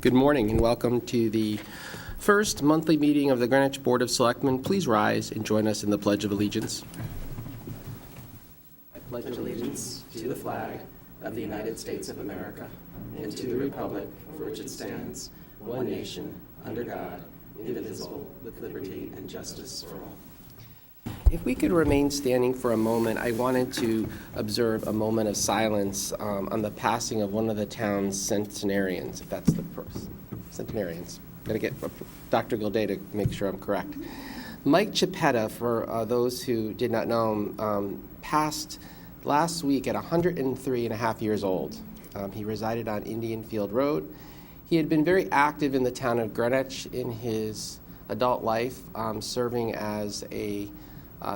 Good morning and welcome to the first monthly meeting of the Greenwich Board of Selectmen. Please rise and join us in the Pledge of Allegiance. I pledge allegiance to the flag of the United States of America and to the republic for which it stands, one nation, under God, indivisible, with liberty and justice for all. If we could remain standing for a moment, I wanted to observe a moment of silence on the passing of one of the town's centenarians, if that's the person. Centenarians. Got to get Dr. Gilday to make sure I'm correct. Mike Chiapetta, for those who did not know him, passed last week at 103 and a half years old. He resided on Indian Field Road. He had been very active in the town of Greenwich in his adult life, serving as a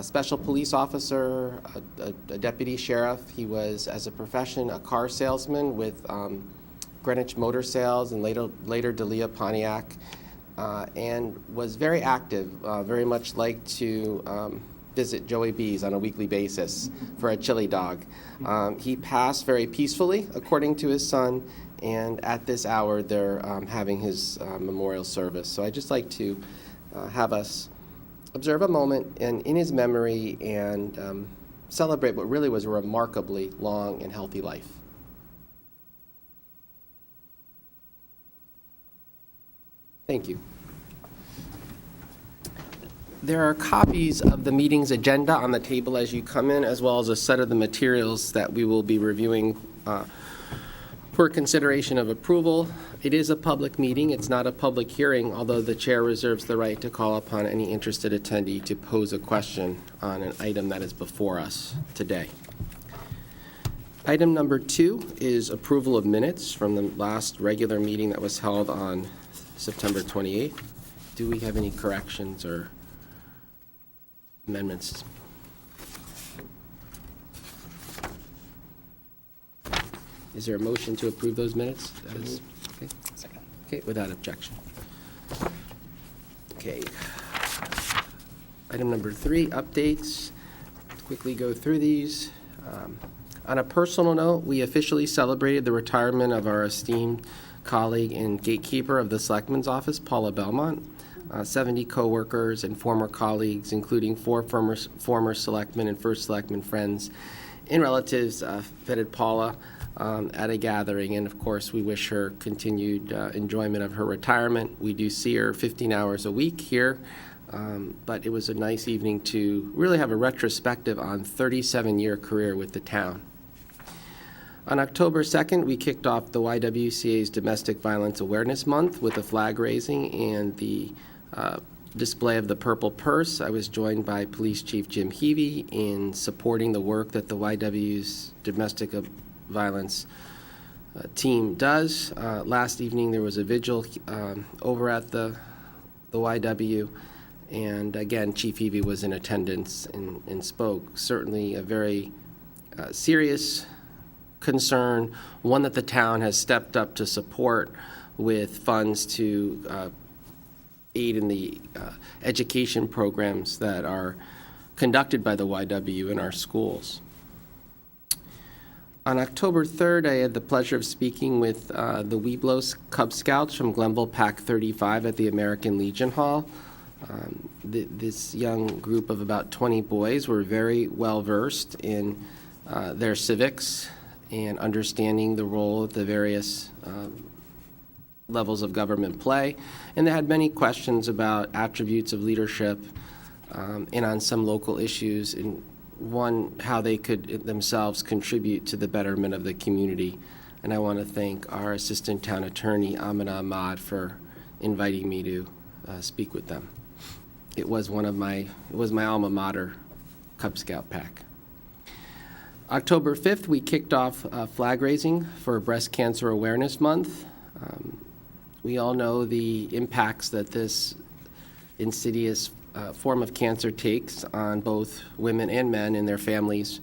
special police officer, a deputy sheriff. He was, as a profession, a car salesman with Greenwich Motor Sales and later Delia Pontiac, and was very active, very much liked to visit Joey B's on a weekly basis for a chili dog. He passed very peacefully, according to his son, and at this hour they're having his memorial service. So I'd just like to have us observe a moment in his memory and celebrate what really was a remarkably long and healthy life. Thank you. There are copies of the meeting's agenda on the table as you come in, as well as a set of the materials that we will be reviewing for consideration of approval. It is a public meeting. It's not a public hearing, although the chair reserves the right to call upon any interested attendee to pose a question on an item that is before us today. Item number 2 is approval of minutes from the last regular meeting that was held on September 28th. Do we have any corrections or amendments? Is there a motion to approve those minutes? Okay. Second. Okay, without objection. Okay. Item number 3, updates. Let's quickly go through these. On a personal note, we officially celebrated the retirement of our esteemed colleague and gatekeeper of the Selectman's Office, Paula Belmont. 70 coworkers and former colleagues, including 4 former selectmen and first selectman friends and relatives, feted Paula at a gathering, and of course we wish her continued enjoyment of her retirement. We do see her 15 hours a week here, but it was a nice evening to really have a retrospective on 37-year career with the town. On October 2nd, we kicked off the YWCA's Domestic Violence Awareness Month with a flag raising and the display of the Purple Purse. I was joined by Police Chief Jim Heavey in supporting the work that the YW's Domestic Violence team does. Last evening there was a vigil over at the YW, and again Chief Heavey was in attendance and spoke. Certainly a very serious concern, one that the town has stepped up to support with funds to aid in the education programs that are conducted by the YW in our schools. On October 3rd, I had the pleasure of speaking with the Webelos Cub Scouts from Glenville Pac 35 at the American Legion Hall. This young group of about 20 boys were very well versed in their civics and understanding the role that the various levels of government play. And they had many questions about attributes of leadership and on some local issues, and one, how they could themselves contribute to the betterment of the community. And I want to thank our Assistant Town Attorney, Amina Ahmad, for inviting me to speak with them. It was my alma mater, Cub Scout pack. October 5th, we kicked off flag raising for Breast Cancer Awareness Month. We all know the impacts that this insidious form of cancer takes on both women and men and their families.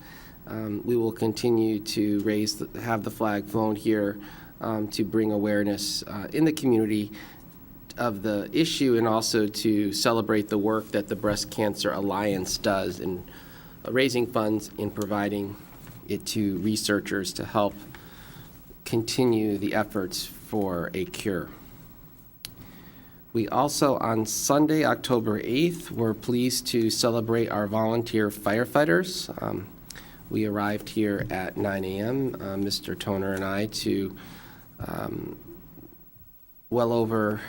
We will continue to have the flag flown here to bring awareness in the community of the issue, and also to celebrate the work that the Breast Cancer Alliance does in raising funds and providing it to researchers to help continue the efforts for a cure. We also, on Sunday, October 8th, were pleased to celebrate our volunteer firefighters. We arrived here at 9 a.m., Mr. Toner and I, to well over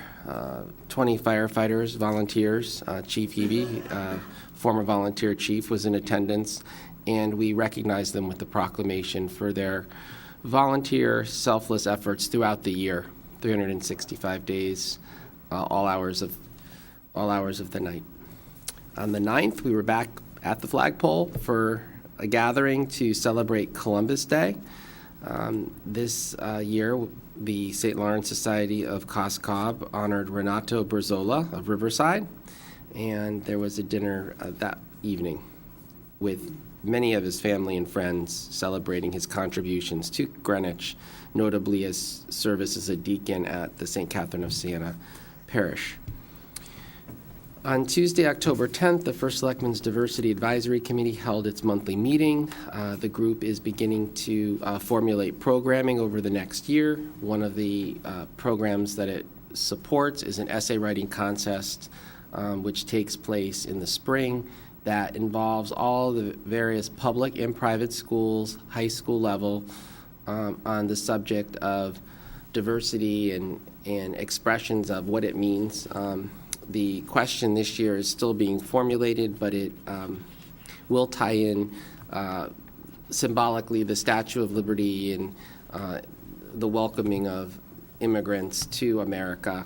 20 firefighters, volunteers. Chief Hebe, former volunteer chief, was in attendance, and we recognized them with the proclamation for their volunteer, selfless efforts throughout the year, 365 days, all hours of the night. On the 9th, we were back at the flagpole for a gathering to celebrate Columbus Day. This year, the St. Lawrence Society of Cos Cob honored Renato Berzola of Riverside, and there was a dinner that evening with many of his family and friends celebrating his contributions to Greenwich, notably his service as a deacon at the St. Catherine of Siena Parish. On Tuesday, October 10th, the First Selectmen's Diversity Advisory Committee held its monthly meeting. The group is beginning to formulate programming over the next year. One of the programs that it supports is an essay writing contest, which takes place in the spring, that involves all the various public and private schools, high school level, on the subject of diversity and expressions of what it means. The question this year is still being formulated, but it will tie in symbolically the Statue of Liberty and the welcoming of immigrants to America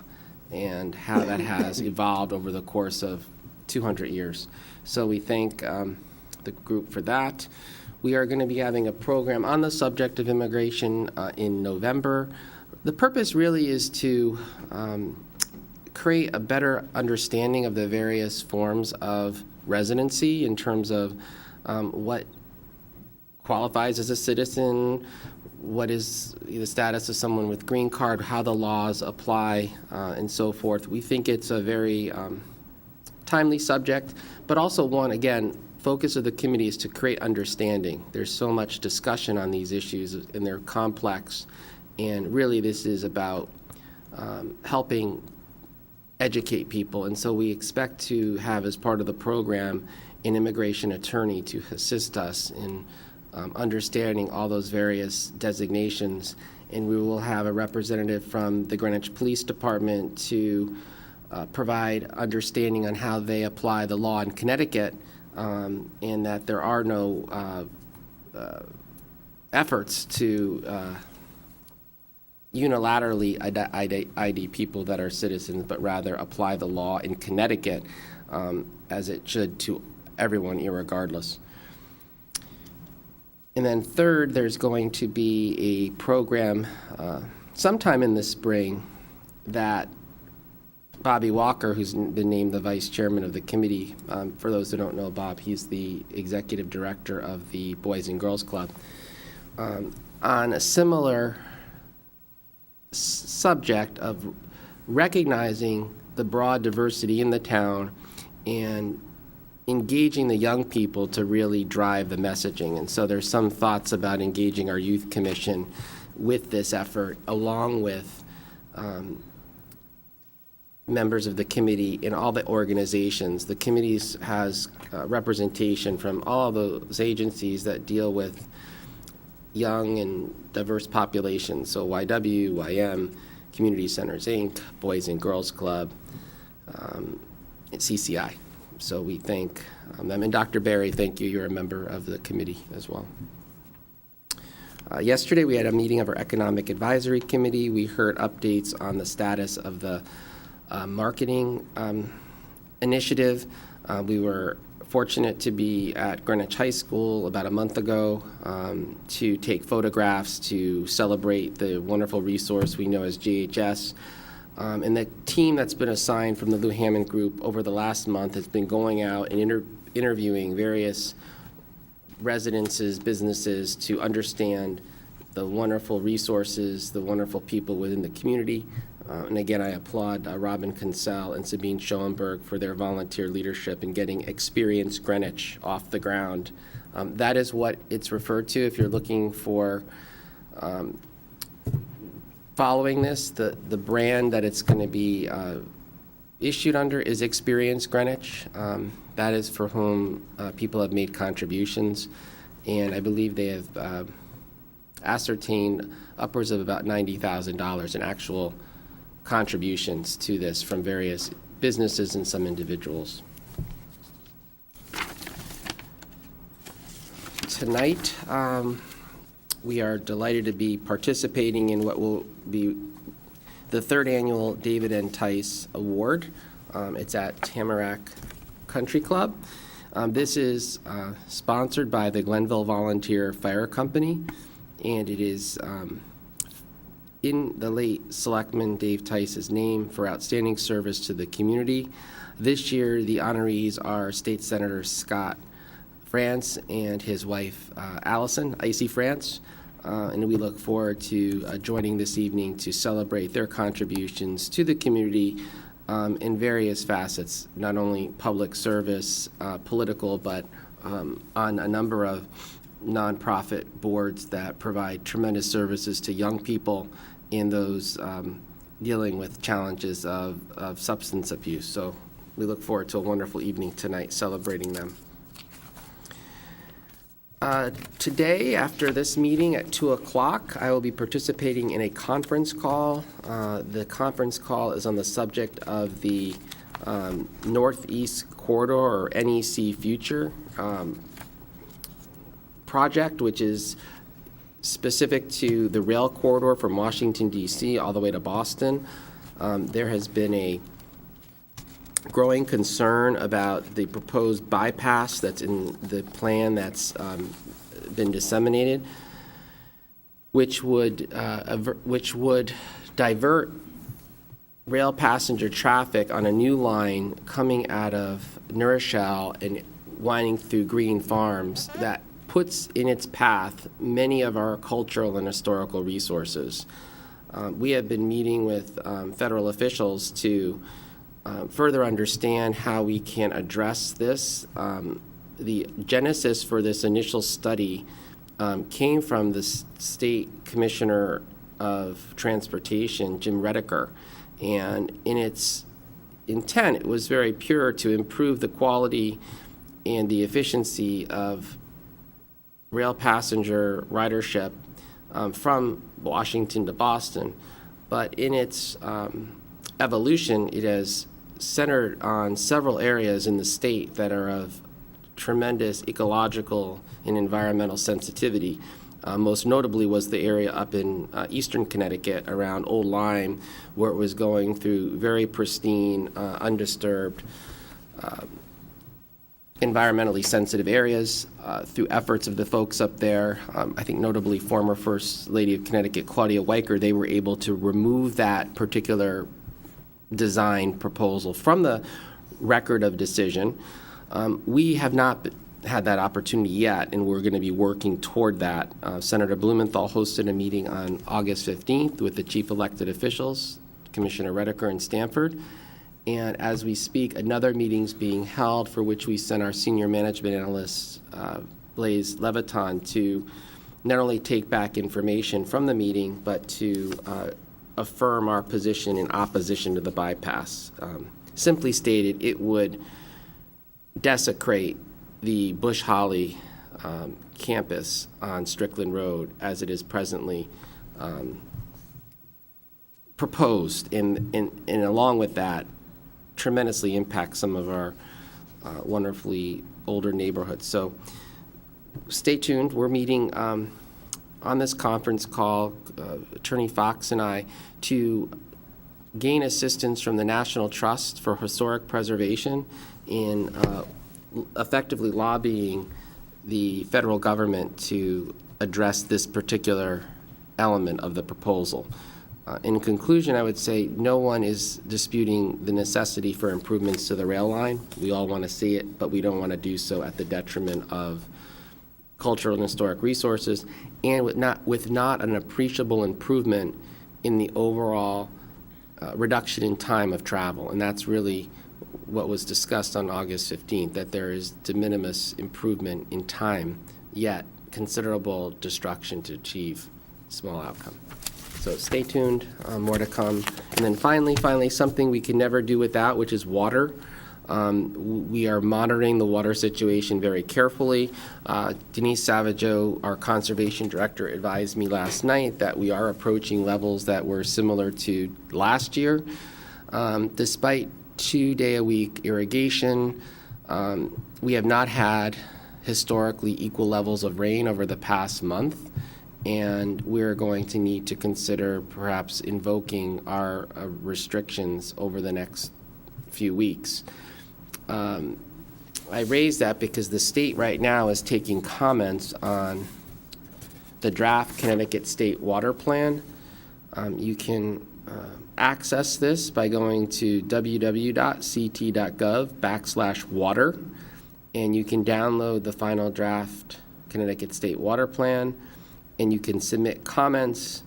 and how that has evolved over the course of 200 years. So we thank the group for that. We are going to be having a program on the subject of immigration in November. The purpose really is to create a better understanding of the various forms of residency in terms of what qualifies as a citizen, what is the status of someone with green card, how the laws apply, and so forth. We think it's a very timely subject, but also one, again, focus of the committee is to create understanding. There's so much discussion on these issues, and they're complex, and really this is about helping educate people. And so we expect to have, as part of the program, an immigration attorney to assist us in understanding all those various designations. And we will have a representative from the Greenwich Police Department to provide understanding on how they apply the law in Connecticut, and that there are no efforts to unilaterally ID people that are citizens, but rather apply the law in Connecticut as it should to everyone, irregardless. And then third, there's going to be a program sometime in the spring that Bobby Walker, who's been named the vice chairman of the committee, for those who don't know Bob, he's the executive director of the Boys and Girls Club, on a similar subject of recognizing the broad diversity in the town and engaging the young people to really drive the messaging. And so there's some thoughts about engaging our youth commission with this effort, along with members of the committee in all the organizations. The committee has representation from all those agencies that deal with young and diverse populations, so YW, YM, Community Centers, Inc., Boys and Girls Club, and CCI. So we thank them. And Dr. Barry, thank you. You're a member of the committee as well. Yesterday, we had a meeting of our Economic Advisory Committee. We heard updates on the status of the marketing initiative. We were fortunate to be at Greenwich High School about a month ago to take photographs to celebrate the wonderful resource we know as GHS. And the team that's been assigned from the Lou Hammond Group over the last month has been going out and interviewing various residences, businesses, to understand the wonderful resources, the wonderful people within the community. And again, I applaud Robin Kinsell and Sabine Schoenberg for their volunteer leadership in getting Experience Greenwich off the ground. That is what it's referred to. If you're looking for following this, the brand that it's going to be issued under is Experience Greenwich. That is for whom people have made contributions, and I believe they have ascertained upwards of about $90,000 in actual contributions to this from various businesses and some individuals. Tonight, we are delighted to be participating in what will be the third annual David N. Tice Award. It's at Tamarack Country Club. This is sponsored by the Glenville Volunteer Fire Company, and it is in the late Selectman Dave Tice's name for outstanding service to the community. This year, the honorees are State Senator Scott France and his wife, Allison Icy France, and we look forward to joining this evening to celebrate their contributions to the community in various facets, not only public service, political, but on a number of nonprofit boards that provide tremendous services to young people and those dealing with challenges of substance abuse. So we look forward to a wonderful evening tonight celebrating them. Today, after this meeting at 2 o'clock, I will be participating in a conference call. The conference call is on the subject of the Northeast Corridor, or NEC Future project, which is specific to the rail corridor from Washington, D.C. all the way to Boston. There has been a growing concern about the proposed bypass that's in the plan that's been disseminated, which would divert rail passenger traffic on a new line coming out of New Rochelle and winding through Green Farms that puts in its path many of our cultural and historical resources. We have been meeting with federal officials to further understand how we can address this. The genesis for this initial study came from the State Commissioner of Transportation, Jim Redeker, and in its intent, it was very pure to improve the quality and the efficiency of rail passenger ridership from Washington to Boston. But in its evolution, it has centered on several areas in the state that are of tremendous ecological and environmental sensitivity. Most notably was the area up in eastern Connecticut around Old Lyme, where it was going through very pristine, undisturbed, environmentally sensitive areas through efforts of the folks up there. I think notably former First Lady of Connecticut, Claudia Weicker, they were able to remove that particular design proposal from the record of decision. We have not had that opportunity yet, and we're going to be working toward that. Senator Blumenthal hosted a meeting on August 15th with the chief elected officials, Commissioner Redeker and Stanford. And as we speak, another meeting's being held for which we sent our senior management analyst, Blaise Leviton, to not only take back information from the meeting, but to affirm our position in opposition to the bypass. Simply stated, it would desecrate the Bush Holly campus on Strickland Road as it is presently proposed, and along with that, tremendously impact some of our wonderfully older neighborhoods. So stay tuned. We're meeting on this conference call, Attorney Fox and I, to gain assistance from the National Trust for Historic Preservation in effectively lobbying the federal government to address this particular element of the proposal. In conclusion, I would say no one is disputing the necessity for improvements to the rail line. We all want to see it, but we don't want to do so at the detriment of cultural and historic resources, and with not an appreciable improvement in the overall reduction in time of travel. And that's really what was discussed on August 15th, that there is de minimis improvement in time, yet considerable destruction to achieve small outcome. So stay tuned, more to come. And then finally, something we can never do without, which is water. We are monitoring the water situation very carefully. Denise Savageau, our conservation director, advised me last night that we are approaching levels that were similar to last year. Despite 2-day-a-week irrigation, we have not had historically equal levels of rain over the past month, and we're going to need to consider perhaps invoking our restrictions over the next few weeks. I raise that because the state right now is taking comments on the draft Connecticut State Water Plan. You can access this by going to www.ct.gov/water, and you can download the final draft Connecticut State Water Plan, and you can submit comments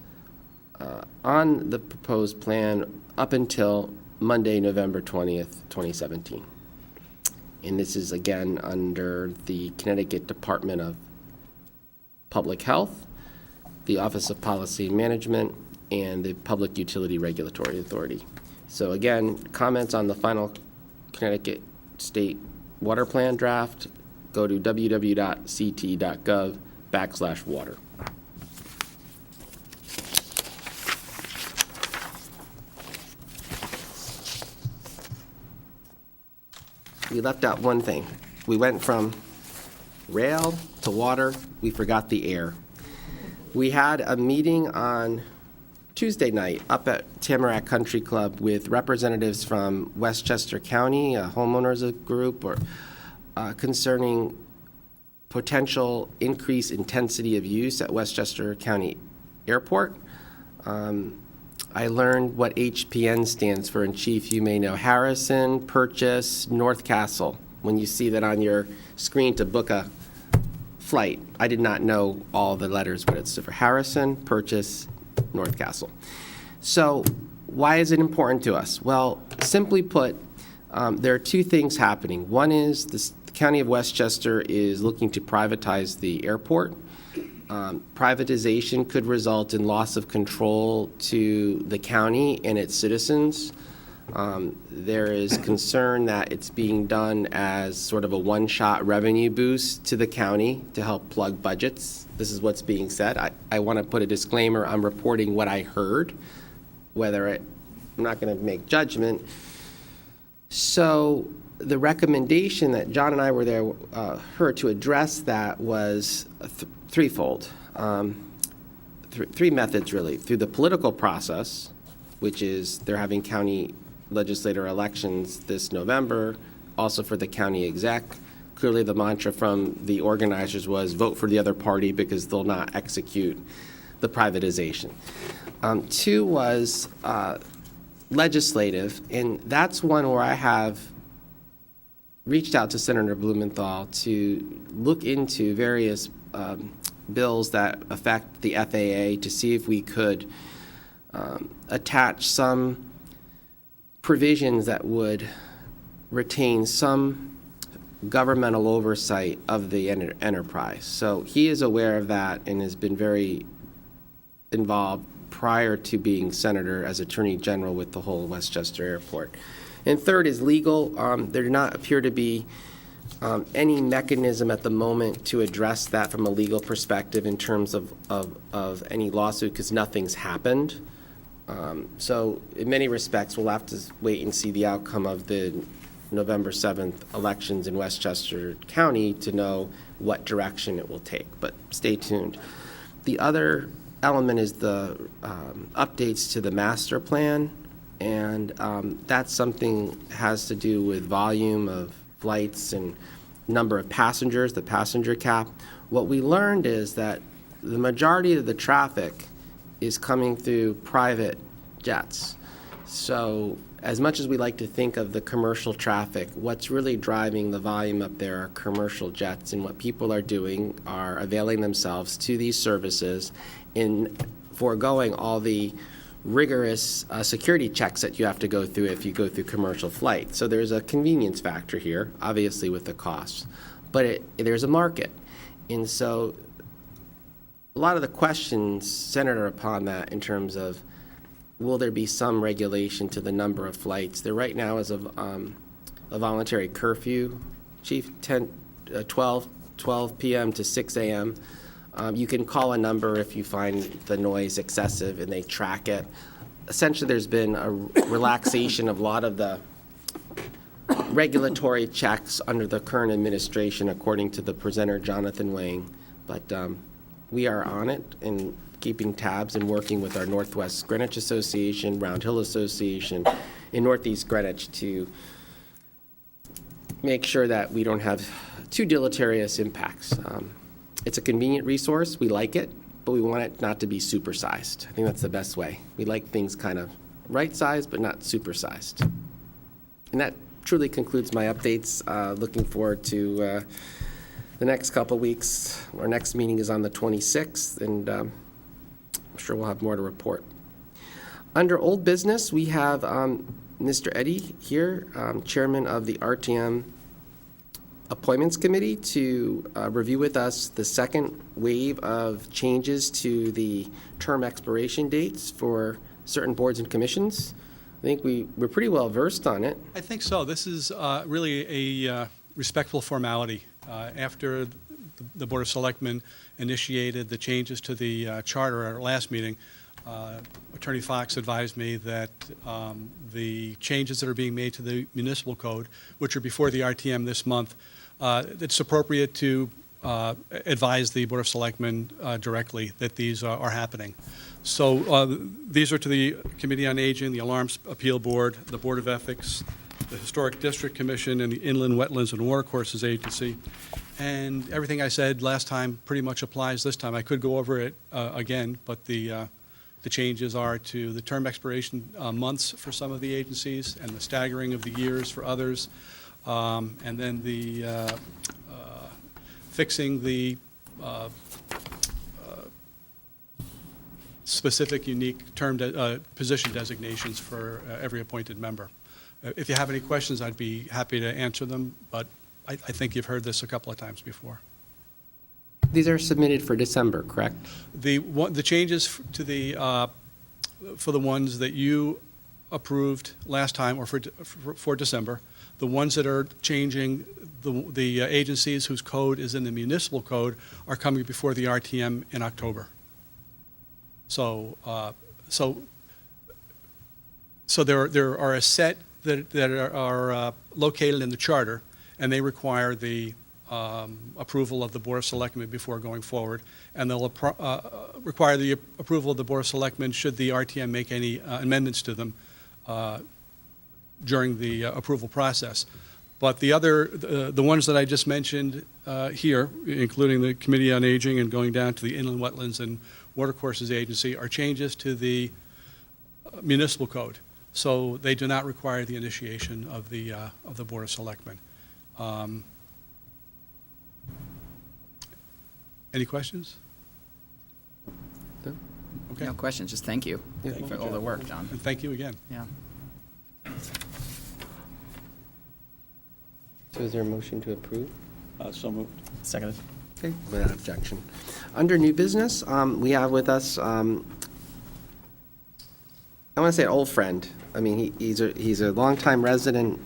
on the proposed plan up until Monday, November 20th, 2017. And this is again under the Connecticut Department of Public Health, the Office of Policy Management, and the Public Utility Regulatory Authority. So again, comments on the final Connecticut State Water Plan draft, go to www.ct.gov/water. We left out one thing. We went from rail to water. We forgot the air. We had a meeting on Tuesday night up at Tamarack Country Club with representatives from Westchester County, a homeowners group, concerning potential increased intensity of use at Westchester County Airport. I learned what HPN stands for, and Chief, you may know Harrison, Purchase, North Castle. When you see that on your screen to book a flight, I did not know all the letters, but it's for Harrison, Purchase, North Castle. So why is it important to us? Well, simply put, there are two things happening. One is the County of Westchester is looking to privatize the airport. Privatization could result in loss of control to the county and its citizens. There is concern that it's being done as sort of a one-shot revenue boost to the county to help plug budgets. This is what's being said. I want to put a disclaimer. I'm reporting what I heard, I'm not going to make judgment. So the recommendation that John and I were there heard to address that was threefold. Three methods, really. Through the political process, which is they're having county legislator elections this November, also for the county exec. Clearly the mantra from the organizers was vote for the other party because they'll not execute the privatization. Two was legislative, and that's one where I have reached out to Senator Blumenthal to look into various bills that affect the FAA to see if we could attach some provisions that would retain some governmental oversight of the enterprise. So he is aware of that and has been very involved prior to being senator as Attorney General with the whole Westchester Airport. And third is legal. There do not appear to be any mechanism at the moment to address that from a legal perspective in terms of any lawsuit because nothing's happened. So in many respects, we'll have to wait and see the outcome of the November 7th elections in Westchester County to know what direction it will take, but stay tuned. The other element is the updates to the master plan, and that's something has to do with volume of flights and number of passengers, the passenger cap. What we learned is that the majority of the traffic is coming through private jets. So as much as we like to think of the commercial traffic, what's really driving the volume up there are commercial jets, and what people are doing are availing themselves to these services in foregoing all the rigorous security checks that you have to go through if you go through commercial flights. So there's a convenience factor here, obviously with the costs, but there's a market. And so a lot of the questions centered upon that in terms of, will there be some regulation to the number of flights? There right now is a voluntary curfew, Chief, 12 p.m. to 6 a.m. You can call a number if you find the noise excessive, and they track it. Essentially, there's been a relaxation of a lot of the regulatory checks under the current administration, according to the presenter, Jonathan Wang. But we are on it and keeping tabs and working with our Northwest Greenwich Association, Round Hill Association, and Northeast Greenwich to make sure that we don't have too deleterious impacts. It's a convenient resource. We like it, but we want it not to be supersized. I think that's the best way. We like things kind of right-sized, but not supersized. And that truly concludes my updates. Looking forward to the next couple weeks. Our next meeting is on the 26th, and I'm sure we'll have more to report. Under old business, we have Mr. Eddy here, chairman of the RTM Appointments Committee, to review with us the second wave of changes to the term expiration dates for certain boards and commissions. I think we're pretty well versed on it. I think so. This is really a respectful formality. After the Board of Selectmen initiated the changes to the charter at our last meeting, Attorney Fox advised me that the changes that are being made to the municipal code, which are before the RTM this month, it's appropriate to advise the Board of Selectmen directly that these are happening. So these are to the Committee on Aging, the Alarms Appeal Board, the Board of Ethics, the Historic District Commission, and the Inland Wetlands and Watercourses Agency. And everything I said last time pretty much applies this time. I could go over it again, but the changes are to the term expiration months for some of the agencies and the staggering of the years for others, and then the fixing the specific unique term position designations for every appointed member. If you have any questions, I'd be happy to answer them, but I think you've heard this a couple of times before. These are submitted for December, correct? The changes to the for the ones that you approved last time, or for December, the ones that are changing, the agencies whose code is in the municipal code are coming before the RTM in October. So there are a set that are located in the charter, and they require the approval of the Board of Selectmen before going forward, and they'll require the approval of the Board of Selectmen should the RTM make any amendments to them during the approval process. But the ones that I just mentioned here, including the Committee on Aging and going down to the Inland Wetlands and Watercourses Agency, are changes to the municipal code. So they do not require the initiation of the Board of Selectmen. Any questions? No? Okay. No questions, just thank you for all the work, John. And thank you again. Yeah. So is there a motion to approve? So moved. Seconded. Okay, without objection. Under new business, we have with us, I want to say an old friend. I mean, he's a longtime resident,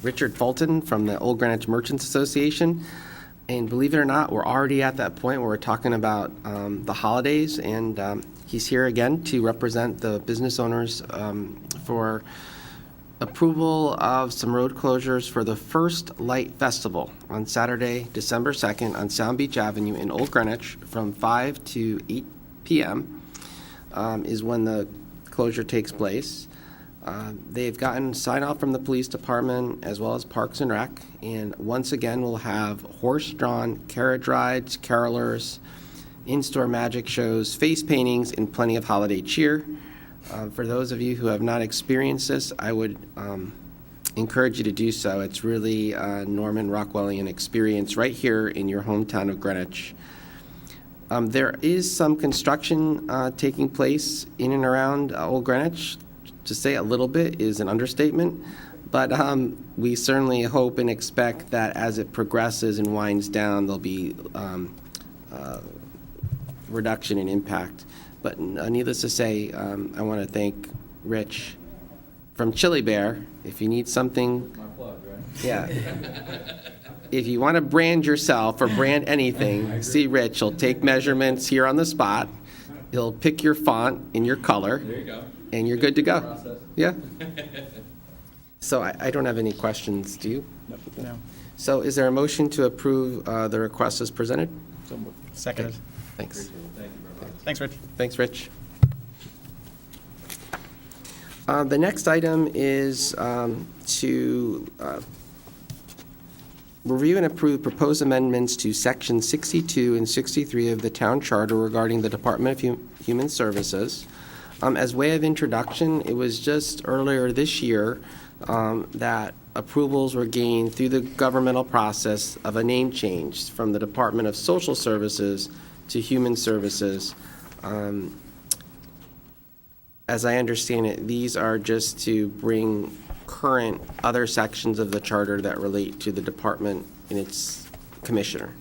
Richard Fulton from the Old Greenwich Merchants Association. And believe it or not, we're already at that point where we're talking about the holidays, and he's here again to represent the business owners for approval of some road closures for the First Light Festival on Saturday, December 2nd on Sound Beach Avenue in Old Greenwich from 5 to 8 p.m. Is when the closure takes place. They've gotten sign-off from the police department as well as Parks and Rec, and once again we'll have horse-drawn carriage rides, carolers, in-store magic shows, face paintings, and plenty of holiday cheer. For those of you who have not experienced this, I would encourage you to do so. It's really a Norman Rockwellian experience right here in your hometown of Greenwich. There is some construction taking place in and around Old Greenwich. To say a little bit is an understatement, but we certainly hope and expect that as it progresses and winds down, there'll be reduction in impact. But needless to say, I want to thank Rich from Chili Bear. If you need something. My plug, right? Yeah. If you want to brand yourself or brand anything, see Rich. He'll take measurements here on the spot. He'll pick your font and your color. There you go. And you're good to go. Process. Yeah. So I don't have any questions. Do you? No. So is there a motion to approve the request as presented? Second. Thanks. Thanks, Rich. Thanks, Rich. The next item is to review and approve proposed amendments to Section 62 and 63 of the Town Charter regarding the Department of Human Services. As way of introduction, it was just earlier this year that approvals were gained through the governmental process of a name change from the Department of Social Services to Human Services. As I understand it, these are just to bring current other sections of the charter that relate to the department and its commissioner.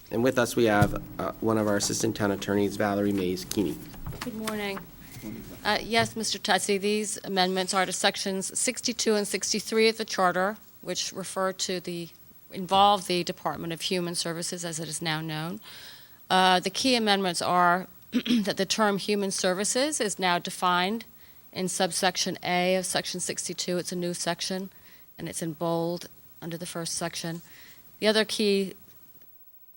And with us, we have one of our assistant town attorneys, Valerie Mays Keeney. Good morning. Yes, Mr. Tutsey, these amendments are to sections 62 and 63 of the charter, which involve the Department of Human Services, as it is now known. The key amendments are that the term human services is now defined in subsection A of section 62. It's a new section, and it's in bold under the first section. The other key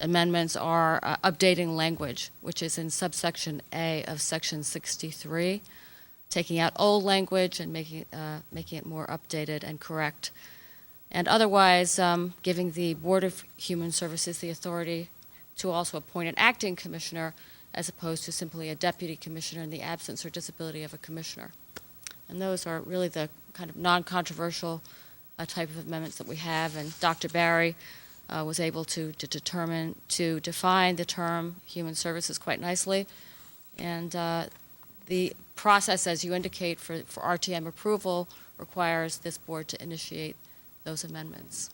amendments are updating language, which is in subsection A of section 63, taking out old language and making it more updated and correct, and otherwise giving the Board of Human Services the authority to also appoint an acting commissioner as opposed to simply a deputy commissioner in the absence or disability of a commissioner. And those are really the kind of non-controversial type of amendments that we have, and Dr. Barry was able to define the term human services quite nicely. And the process, as you indicate, for RTM approval requires this board to initiate those amendments.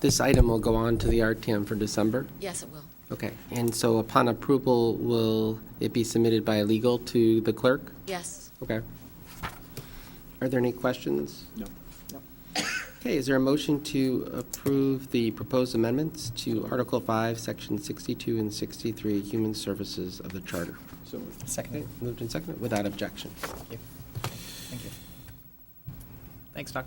This item will go on to the RTM for December? Yes, it will. Okay, and so upon approval, will it be submitted by legal to the clerk? Yes. Okay. Are there any questions? No. Okay, is there a motion to approve the proposed amendments to Article 5, Section 62 and 63, Human Services of the Charter? So second. Moved and seconded, without objection. Thank you. Thank you. Thanks, Doc.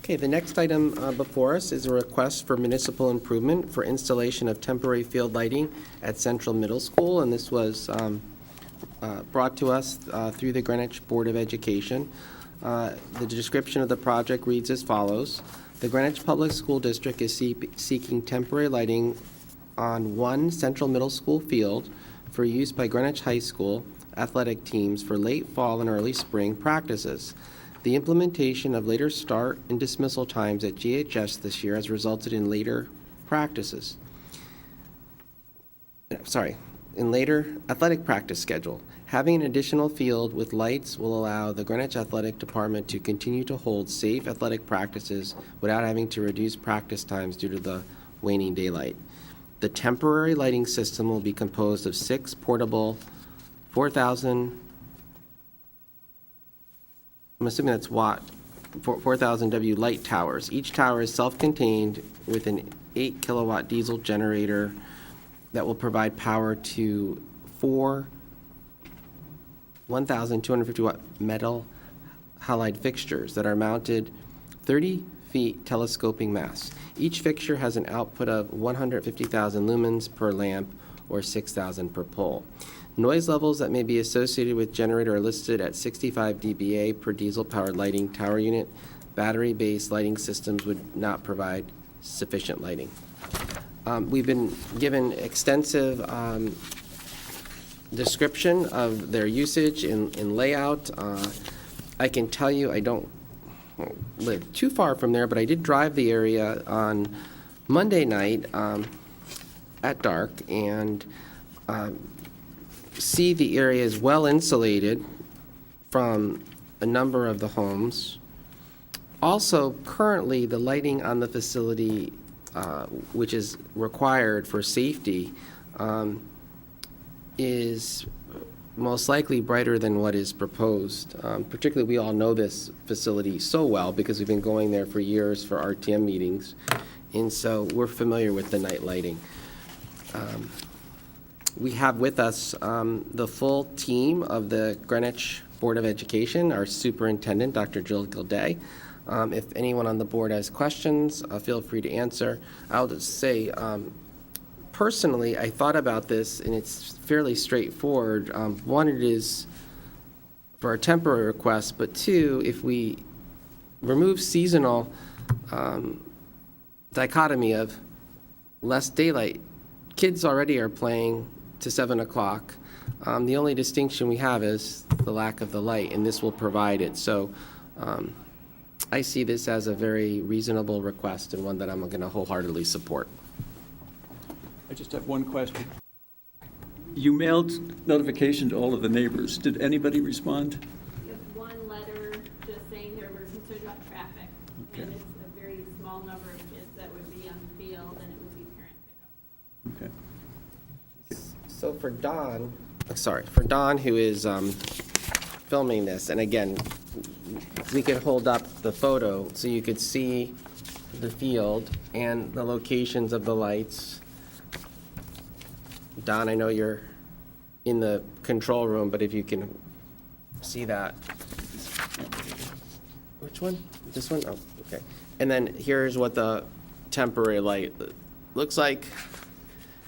Okay, the next item before us is a request for municipal improvement for installation of temporary field lighting at Central Middle School, and this was brought to us through the Greenwich Board of Education. The description of the project reads as follows. The Greenwich Public School District is seeking temporary lighting on one Central Middle School field for use by Greenwich High School athletic teams for late fall and early spring practices. The implementation of later start and dismissal times at GHS this year has resulted in later practices. In later athletic practice schedule. Having an additional field with lights will allow the Greenwich Athletic Department to continue to hold safe athletic practices without having to reduce practice times due to the waning daylight. The temporary lighting system will be composed of 6 portable 4,000, I'm assuming that's watt, 4,000 W light towers. Each tower is self-contained with an 8 kilowatt diesel generator that will provide power to 4 1,250 watt metal halide fixtures that are mounted 30 feet telescoping masts. Each fixture has an output of 150,000 lumens per lamp or 6,000 per pole. Noise levels that may be associated with generator are listed at 65 dBA per diesel-powered lighting tower unit. Battery-based lighting systems would not provide sufficient lighting. We've been given extensive description of their usage and layout. I can tell you I don't live too far from there, but I did drive the area on Monday night at dark and see the area is well insulated from a number of the homes. Also, currently, the lighting on the facility, which is required for safety, is most likely brighter than what is proposed. Particularly, we all know this facility so well because we've been going there for years for RTM meetings, and so we're familiar with the night lighting. We have with us the full team of the Greenwich Board of Education, our superintendent, Dr. Jill Gilday. If anyone on the board has questions, feel free to answer. I'll just say, personally, I thought about this, and it's fairly straightforward. One, it is for a temporary request, but two, if we remove seasonal dichotomy of less daylight, kids already are playing to 7 o'clock. The only distinction we have is the lack of the light, and this will provide it. So I see this as a very reasonable request and one that I'm going to wholeheartedly support. I just have one question. You mailed notification to all of the neighbors. Did anybody respond? We have one letter just saying that we're concerned about traffic, Okay. and it's a very small number of kids that would be on the field, and it would be parent pickup. Okay. So for Don, who is filming this, and again, we could hold up the photo so you could see the field and the locations of the lights. Don, I know you're in the control room, but if you can see that. Which one? This one? Oh, okay. And then here's what the temporary light looks like.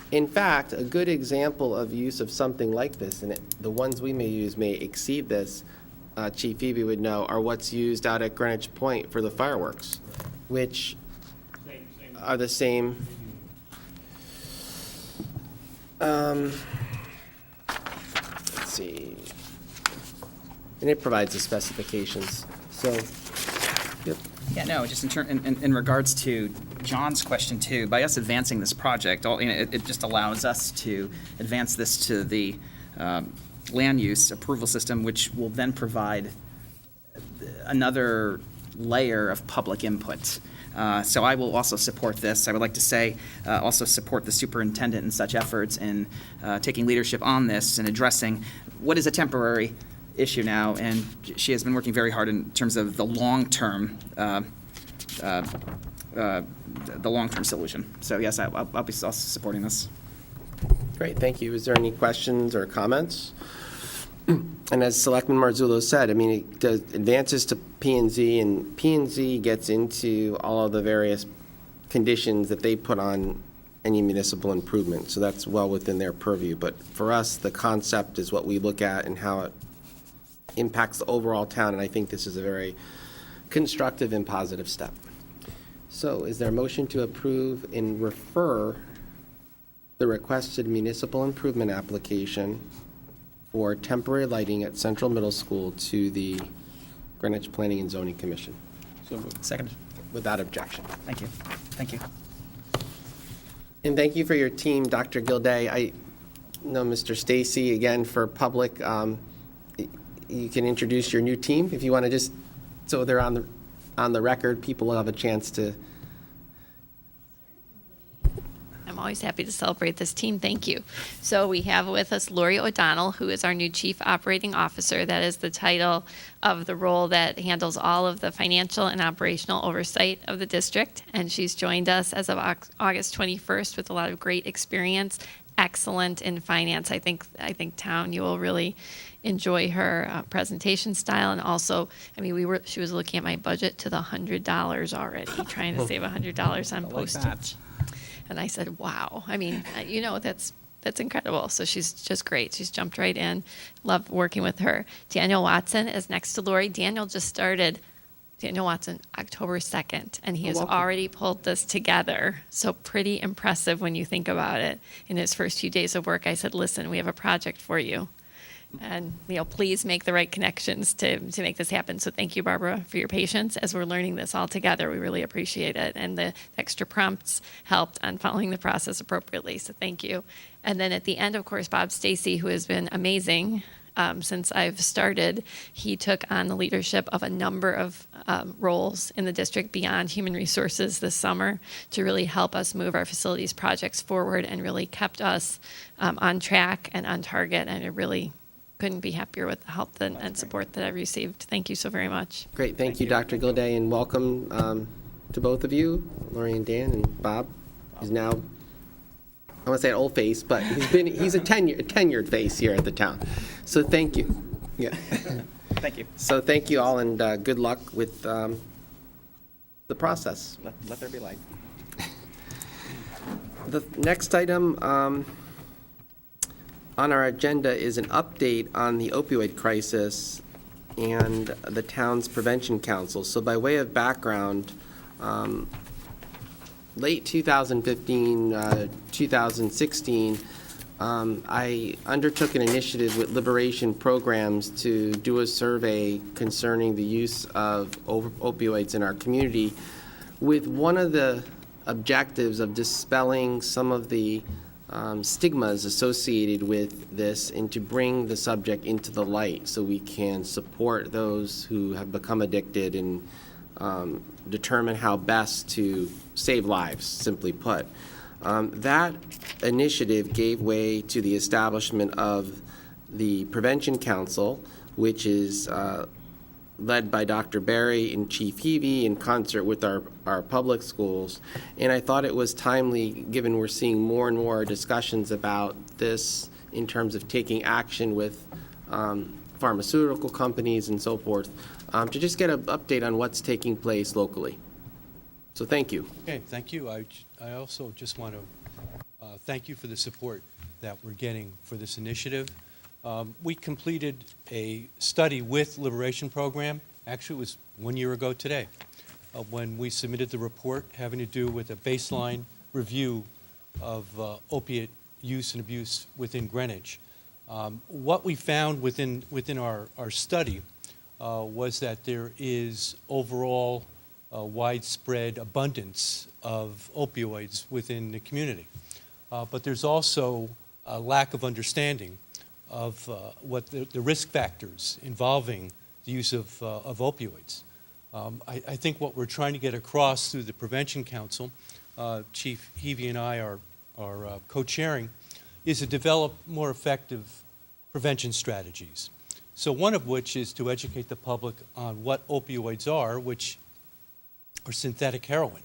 In fact, a good example of use of something like this, and the ones we may use may exceed this, Chief Phoebe would know, are what's used out at Greenwich Point for the fireworks, which are the same. Let's see. And it provides the specifications. So, yep. Yeah, no, just in regards to John's question too, by us advancing this project, it just allows us to advance this to the land use approval system, which will then provide another layer of public input. So I will also support this. I would like to say, also support the superintendent in such efforts in taking leadership on this and addressing what is a temporary issue now, and she has been working very hard in terms of the long-term solution. So yes, I'll be also supporting this. Great, thank you. Is there any questions or comments? And as Selectman Marzullo said, I mean, it does advances to P&Z, and P&Z gets into all of the various conditions that they put on any municipal improvement, so that's well within their purview. But for us, the concept is what we look at and how it impacts the overall town, and I think this is a very constructive and positive step. So is there a motion to approve and refer the requested municipal improvement application for temporary lighting at Central Middle School to the Greenwich Planning and Zoning Commission? So moved. Second. Without objection. Thank you. Thank you. And thank you for your team, Dr. Gilday. I know Mr. Stacy, again, for public, you can introduce your new team if you want to, just so they're on the record, people will have a chance to. I'm always happy to celebrate this team. Thank you. So we have with us Lori O'Donnell, who is our new Chief Operating Officer. That is the title of the role that handles all of the financial and operational oversight of the district. And she's joined us as of August 21st with a lot of great experience, excellent in finance. I think town, you will really enjoy her presentation style. And also, I mean, she was looking at my budget to the $100 already, trying to save $100 on postage. And I said, wow. I mean, that's incredible. So she's just great. She's jumped right in. Love working with her. Daniel Watson is next to Lori. Daniel just started, Daniel Watson, October 2nd, and he has already pulled this together. So pretty impressive when you think about it. In his first few days of work, I said, listen, we have a project for you. And, please make the right connections to make this happen. So thank you, Barbara, for your patience as we're learning this all together. We really appreciate it. And the extra prompts helped on following the process appropriately. So thank you. And then at the end, of course, Bob Stacy, who has been amazing since I've started, he took on the leadership of a number of roles in the district beyond human resources this summer to really help us move our facilities projects forward and really kept us on track and on target. And I really couldn't be happier with the help and support that I received. Thank you so very much. Great, thank you, Dr. Gilday, and welcome to both of you, Lori and Dan, and Bob. He's now, I want to say an old face, but he's a tenured face here at the town. So thank you. Yeah. Thank you. So thank you all, and good luck with the process. Let there be light. The next item on our agenda is an update on the opioid crisis and the town's prevention council. So by way of background, late 2015, 2016, I undertook an initiative with Liberation Programs to do a survey concerning the use of opioids in our community, with one of the objectives of dispelling some of the stigmas associated with this and to bring the subject into the light so we can support those who have become addicted and determine how best to save lives, simply put. That initiative gave way to the establishment of the Prevention Council, which is led by Dr. Barry and Chief Heavey in concert with our public schools. And I thought it was timely, given we're seeing more and more discussions about this in terms of taking action with pharmaceutical companies and so forth, to just get an update on what's taking place locally. So thank you. Okay, thank you. I also just want to thank you for the support that we're getting for this initiative. We completed a study with Liberation Program. Actually, it was 1 year ago today when we submitted the report having to do with a baseline review of opiate use and abuse within Greenwich. What we found within our study was that there is overall widespread abundance of opioids within the community. But there's also a lack of understanding of what the risk factors involving the use of opioids. I think what we're trying to get across through the Prevention Council, Chief Heavey and I are co-chairing, is to develop more effective prevention strategies. So one of which is to educate the public on what opioids are, which are synthetic heroin.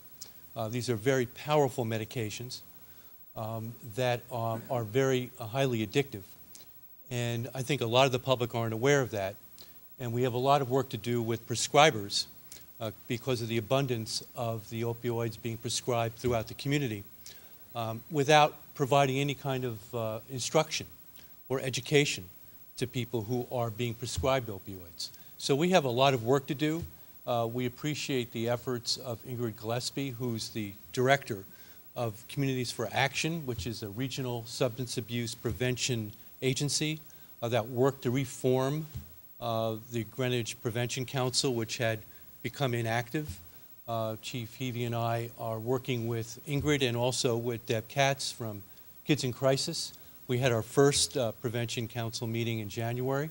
These are very powerful medications that are very highly addictive. And I think a lot of the public aren't aware of that. And we have a lot of work to do with prescribers because of the abundance of the opioids being prescribed throughout the community without providing any kind of instruction or education to people who are being prescribed opioids. So we have a lot of work to do. We appreciate the efforts of Ingrid Gillespie, who's the director of Communities for Action, which is a regional substance abuse prevention agency that worked to reform the Greenwich Prevention Council, which had become inactive. Chief Heavey and I are working with Ingrid and also with Deb Katz from Kids in Crisis. We had our first Prevention Council meeting in January,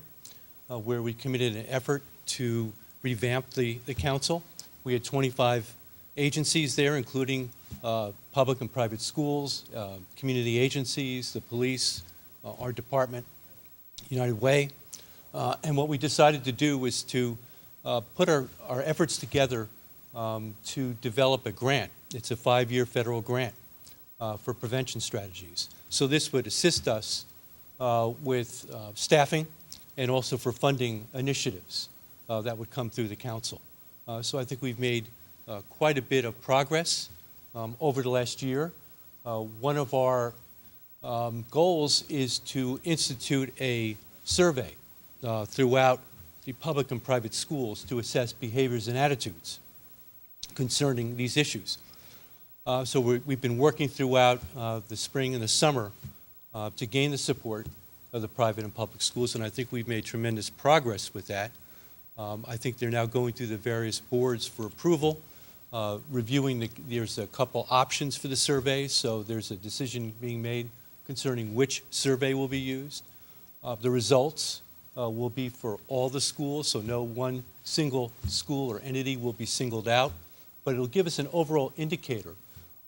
where we committed an effort to revamp the council. We had 25 agencies there, including public and private schools, community agencies, the police, our department, United Way. And what we decided to do was to put our efforts together to develop a grant. It's a 5-year federal grant for prevention strategies. So this would assist us with staffing and also for funding initiatives that would come through the council. So I think we've made quite a bit of progress over the last year. One of our goals is to institute a survey throughout the public and private schools to assess behaviors and attitudes concerning these issues. So we've been working throughout the spring and the summer to gain the support of the private and public schools, and I think we've made tremendous progress with that. I think they're now going through the various boards for approval, reviewing there's a couple options for the survey, so there's a decision being made concerning which survey will be used. The results will be for all the schools, so no one single school or entity will be singled out, but it'll give us an overall indicator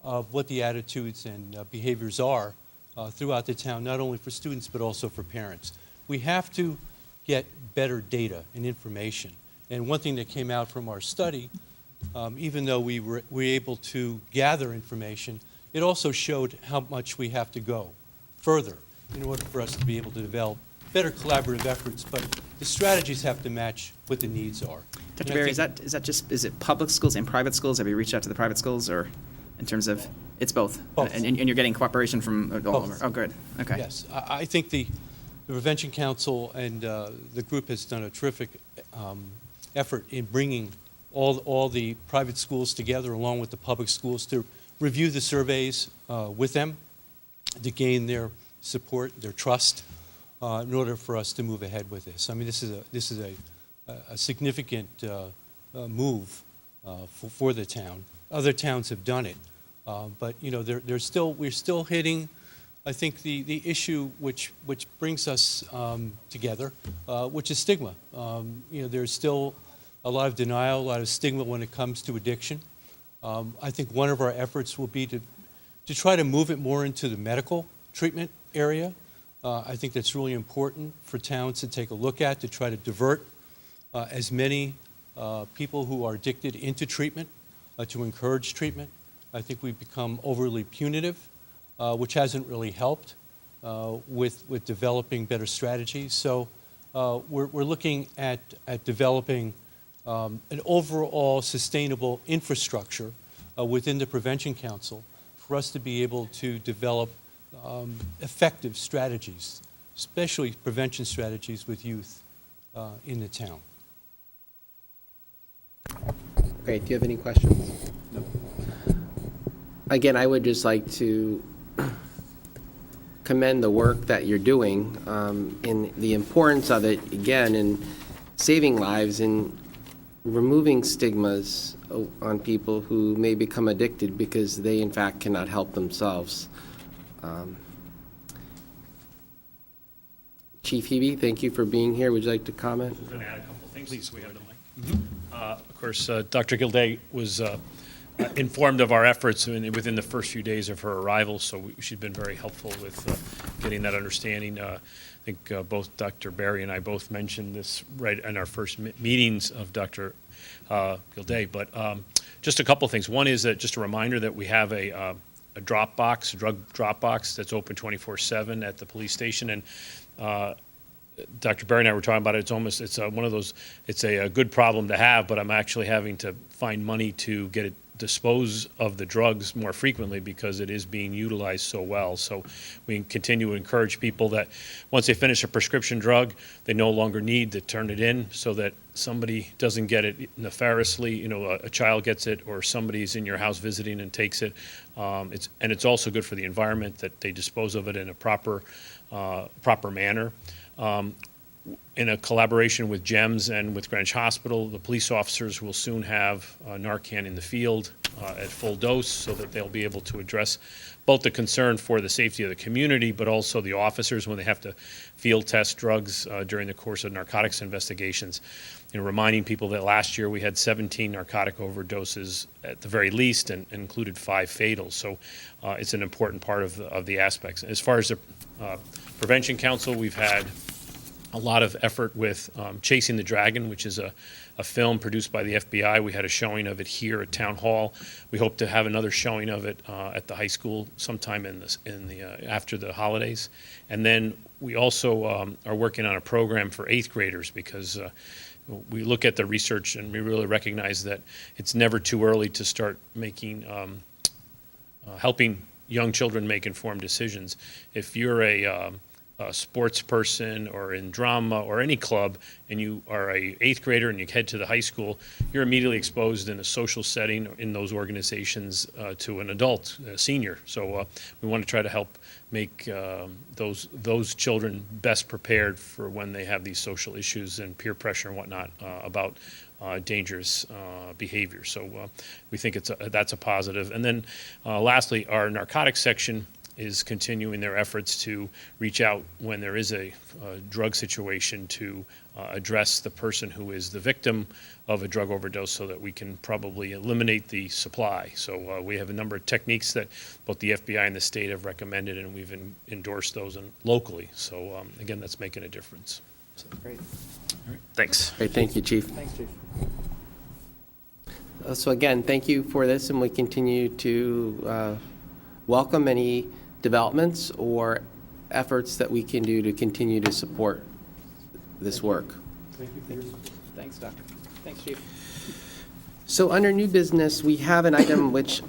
of what the attitudes and behaviors are throughout the town, not only for students but also for parents. We have to get better data and information. And one thing that came out from our study, even though we were able to gather information, it also showed how much we have to go further in order for us to be able to develop better collaborative efforts, but the strategies have to match what the needs are. And Dr. I Berry, think- is it public schools and private schools? Have you reached out to the private schools, or in terms of, it's both? Both. And you're getting cooperation from all over? Both. Oh, good, okay. Yes, I think the Prevention Council and the group has done a terrific effort in bringing all the private schools together along with the public schools to review the surveys with them, to gain their support, their trust, in order for us to move ahead with this. I mean, this is a significant move for the town. Other towns have done it, but you know, we're still hitting, I think, the issue which brings us together, which is stigma. You know, there's still a lot of denial, a lot of stigma when it comes to addiction. I think one of our efforts will be to try to move it more into the medical treatment area. I think that's really important for towns to take a look at, to try to divert as many people who are addicted into treatment, to encourage treatment. I think we've become overly punitive, which hasn't really helped with developing better strategies. So we're looking at developing an overall sustainable infrastructure within the Prevention Council for us to be able to develop effective strategies, especially prevention strategies with youth in the town. Okay, do you have any questions? No. Again, I would just like to commend the work that you're doing, and the importance of it, again, in saving lives and removing stigmas on people who may become addicted because they, in fact, cannot help themselves. Chief Hebe, thank you for being here. Would you like to comment? I'm going to add a couple things. Please, we have the mic. Of course, Dr. Gilday was informed of our efforts within the first few days of her arrival, so she's been very helpful with getting that understanding. I think both Dr. Berry and I both mentioned this right in our first meetings of Dr. Gilday, but just a couple things. One is that just a reminder that we have a drug drop box that's open 24/7 at the police station, and Dr. Berry and I were talking about it. It's one of those. It's a good problem to have, but I'm actually having to find money to get it dispose of the drugs more frequently because it is being utilized so well. So we continue to encourage people that once they finish a prescription drug, they no longer need to turn it in so that somebody doesn't get it nefariously. You know, a child gets it or somebody's in your house visiting and takes it. It's also good for the environment that they dispose of it in a proper manner. In a collaboration with GEMS and with Greenwich Hospital, the police officers will soon have Narcan in the field at full dose so that they'll be able to address both the concern for the safety of the community, but also the officers when they have to field test drugs during the course of narcotics investigations. You know, reminding people that last year we had 17 narcotic overdoses at the very least and included 5 fatals. So it's an important part of the aspects. As far as the Prevention Council, we've had a lot of effort with Chasing the Dragon, which is a film produced by the FBI. We had a showing of it here at Town Hall. We hope to have another showing of it at the high school sometime after the holidays. And then we also are working on a program for 8th graders because we look at the research and we really recognize that it's never too early to start making helping young children make informed decisions. If you're a sports person or in drama or any club and you are a 8th grader and you head to the high school, you're immediately exposed in a social setting in those organizations to an adult, a senior. So we want to try to help make those children best prepared for when they have these social issues and peer pressure and whatnot about dangerous behavior. So we think that's a positive. And then lastly, our narcotics section is continuing their efforts to reach out when there is a drug situation to address the person who is the victim of a drug overdose so that we can probably eliminate the supply. So we have a number of techniques that both the FBI and the state have recommended, and we've endorsed those locally. So again, that's making a difference. So, Great. thanks. Great, thank you, Chief. Thanks, Chief. So again, thank you for this, and we continue to welcome any developments or efforts that we can do to continue to support this work. Thanks, Doctor. Thanks, Chief. So under new business, we have an item which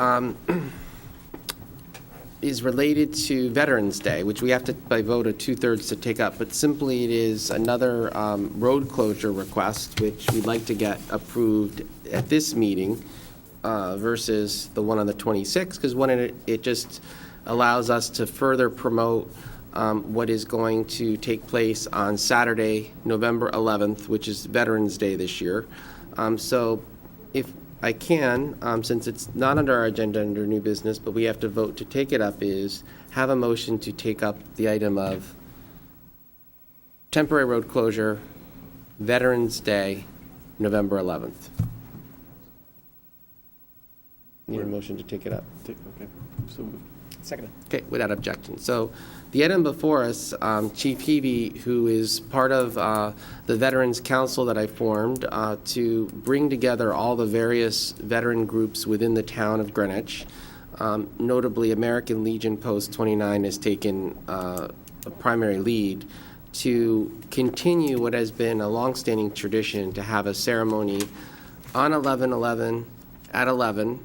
is related to Veterans Day, which we have to, by vote of 2/3 to take up, but simply it is another road closure request, which we'd like to get approved at this meeting versus the one on the 26th, because one, it just allows us to further promote what is going to take place on Saturday, November 11th, which is Veterans Day this year. So if I can, since it's not under our agenda under new business, but we have to vote to take it up, is have a motion to take up the item of temporary road closure, Veterans Day, November 11th. Need a motion to take it up? Okay, so moved. Second. Okay, without objection. So the item before us, Chief Heavey, who is part of the Veterans Council that I formed to bring together all the various veteran groups within the town of Greenwich. Notably, American Legion Post 29 has taken a primary lead to continue what has been a longstanding tradition to have a ceremony on 11/11 at 11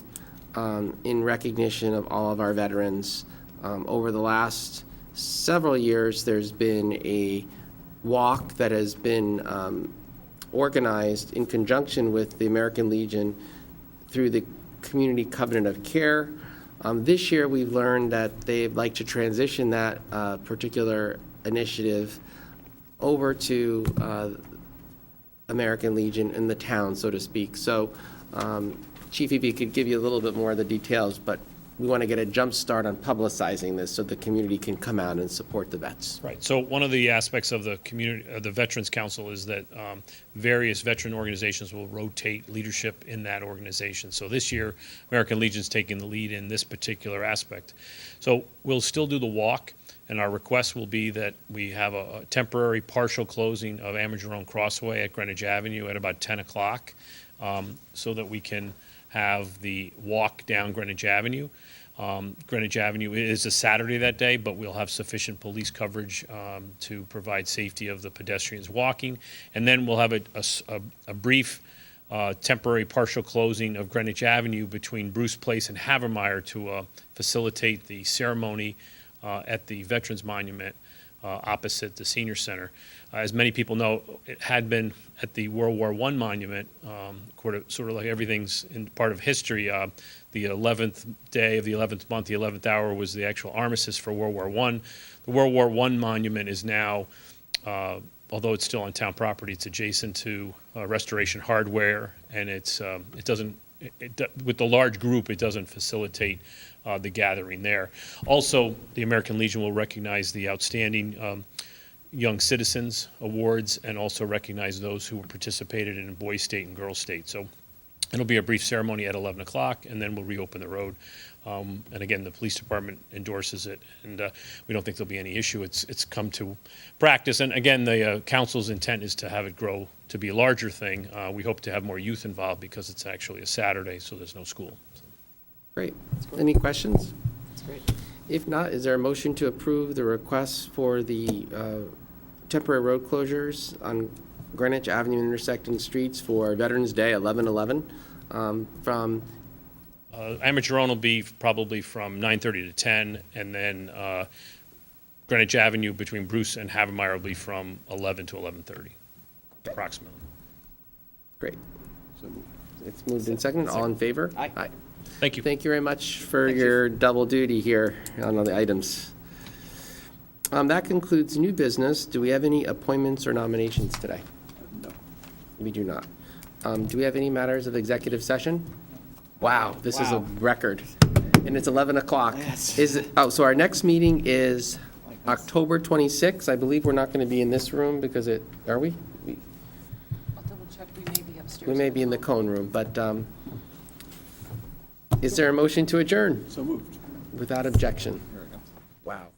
in recognition of all of our veterans. Over the last several years, there's been a walk that has been organized in conjunction with the American Legion through the Community Covenant of Care. This year, we've learned that they'd like to transition that particular initiative over to American Legion in the town, so to speak. So Chief, if you could give you a little bit more of the details, but we want to get a jump start on publicizing this so the community can come out and support the vets. Right. So one of the aspects of the community, the Veterans Council, is that various veteran organizations will rotate leadership in that organization. So this year, American Legion's taking the lead in this particular aspect. So we'll still do the walk, and our request will be that we have a temporary partial closing of Amadrone Crossway at Greenwich Avenue at about 10 o'clock, so that we can have the walk down Greenwich Avenue. Greenwich Avenue is a Saturday that day, but we'll have sufficient police coverage to provide safety of the pedestrians walking. And then we'll have a brief temporary partial closing of Greenwich Avenue between Bruce Place and Havermeyer to facilitate the ceremony at the Veterans Monument opposite the Senior Center. As many people know, it had been at the World War I monument, sort of like everything's in part of history. The 11th day of the 11th month, the 11th hour, was the actual armistice for World War I. The World War I monument is now, although it's still on town property, it's adjacent to Restoration Hardware, and with the large group, it doesn't facilitate the gathering there. Also, the American Legion will recognize the outstanding Young Citizens Awards and also recognize those who participated in Boys State and Girls State. So it'll be a brief ceremony at 11 o'clock, and then we'll reopen the road. And again, the police department endorses it, and we don't think there'll be any issue. It's come to practice. And again, the council's intent is to have it grow to be a larger thing. We hope to have more youth involved because it's actually a Saturday, so there's no school. Great. Any questions? That's great. If not, is there a motion to approve the request for the temporary road closures on Greenwich Avenue intersecting streets for Veterans Day 11/11 from Amadrone will be probably from 9:30 to 10, and then Greenwich Avenue between Bruce and Havermeyer will be from 11 to 11:30, approximately. Great. So moved. It's moved and seconded. All in favor? Aye. Thank you. Thank you very much for Thank you. your double duty here on all the items. That concludes new business. Do we have any appointments or nominations today? No. We do not. Do we have any matters of executive session? Wow, this is a Wow. record. And it's 11 o'clock. Yes. So our next meeting is October 26th. I believe we're not going to be in this room because are we? I'll double check, we may be upstairs. We may be in the cone room, but is there a motion to adjourn So moved. without objection? Wow.